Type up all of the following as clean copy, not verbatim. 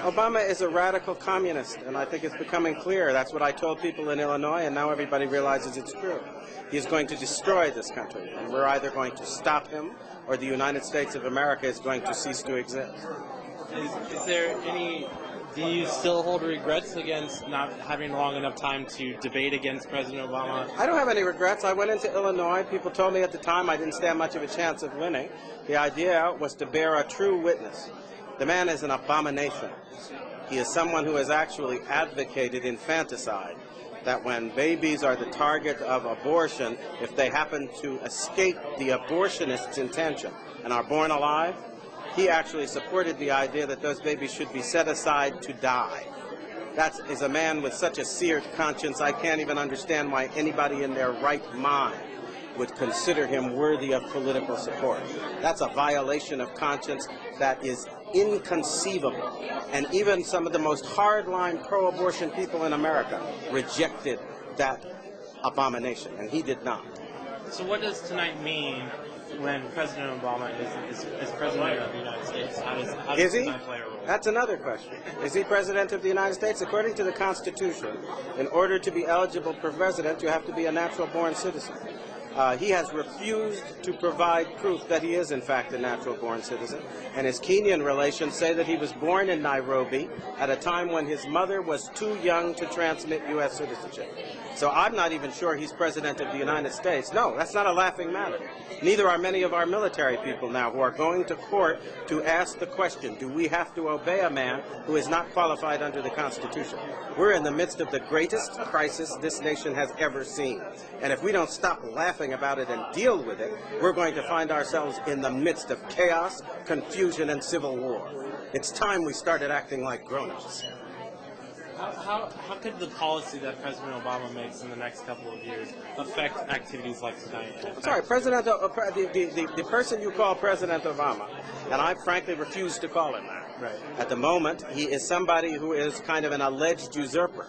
Obama is a radical communist, and I think it's becoming clear. That's what I told people in Illinois, and now everybody realizes it's true. He's going to destroy this country, and we're either going to stop him or the United States of America is going to cease to exist. Is there any... Do you still hold regrets against not having long enough time to debate against President Obama? I don't have any regrets. I went into Illinois. People told me at the time I didn't stand much of a chance of winning. The idea was to bear a true witness. The man is an abomination. He is someone who has actually advocated infanticide, that when babies are the target of abortion, if they happen to escape the abortionist's intention and are born alive, he actually supported the idea that those babies should be set aside to die. That is a man with such a seared conscience, I can't even understand why anybody in their right mind would consider him worthy of political support. That's a violation of conscience that is inconceivable. And even some of the most hardline pro-abortion people in America rejected that abomination, and he did not. So what does tonight mean when President Obama is President of the United States? How does tonight play a role? That's another question. Is he President of the United States? According to the Constitution, in order to be eligible for president, you have to be a natural-born citizen. He has refused to provide proof that he is, in fact, a natural-born citizen. And his Kenyan relations say that he was born in Nairobi at a time when his mother was too young to transmit U.S. citizenship. So I'm not even sure he's President of the United States. No, that's not a laughing matter. Neither are many of our military people now who are going to court to ask the question, do we have to obey a man who is not qualified under the Constitution? We're in the midst of the greatest crisis this nation has ever seen. And if we don't stop laughing about it and deal with it, we're going to find ourselves in the midst of chaos, confusion, and civil war. It's time we started acting like grown-ups. How could the policy that President Obama makes in the next couple of years affect activities like tonight? Sorry, the person you call President Obama, and I frankly refuse to call him that. Right. At the moment, he is somebody who is kind of an alleged usurper,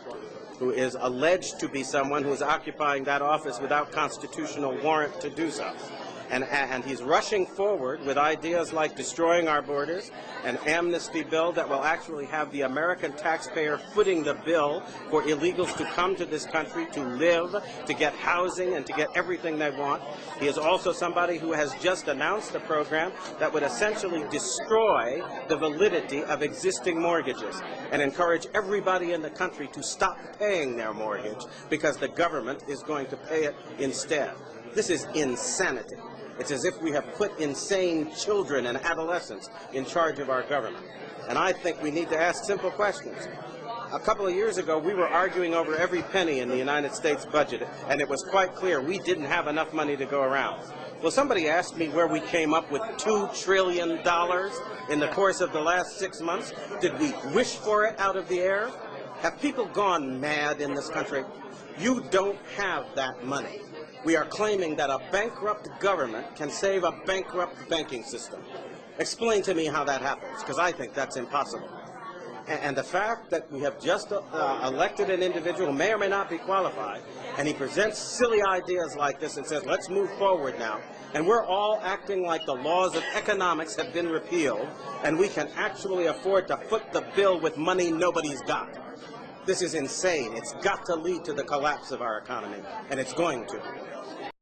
who is alleged to be someone who is occupying that office without constitutional warrant to do so. And he's rushing forward with ideas like destroying our borders, an amnesty bill that will actually have the American taxpayer footing the bill for illegals to come to this country to live, to get housing, and to get everything they want. He is also somebody who has just announced a program that would essentially destroy the validity of existing mortgages and encourage everybody in the country to stop paying their mortgage because the government is going to pay it instead. This is insanity. It's as if we have put insane children and adolescents in charge of our government. And I think we need to ask simple questions. A couple of years ago, we were arguing over every penny in the United States budget, and it was quite clear we didn't have enough money to go around. Well, somebody asked me where we came up with $2 trillion in the course of the last 6 months. Did we wish for it out of the air? Have people gone mad in this country? You don't have that money. We are claiming that a bankrupt government can save a bankrupt banking system. Explain to me how that happens, because I think that's impossible. And the fact that we have just elected an individual who may or may not be qualified, and he presents silly ideas like this and says, let's move forward now, and we're all acting like the laws of economics have been repealed, and we can actually afford to foot the bill with money nobody's got. This is insane. It's got to lead to the collapse of our economy, and it's going to.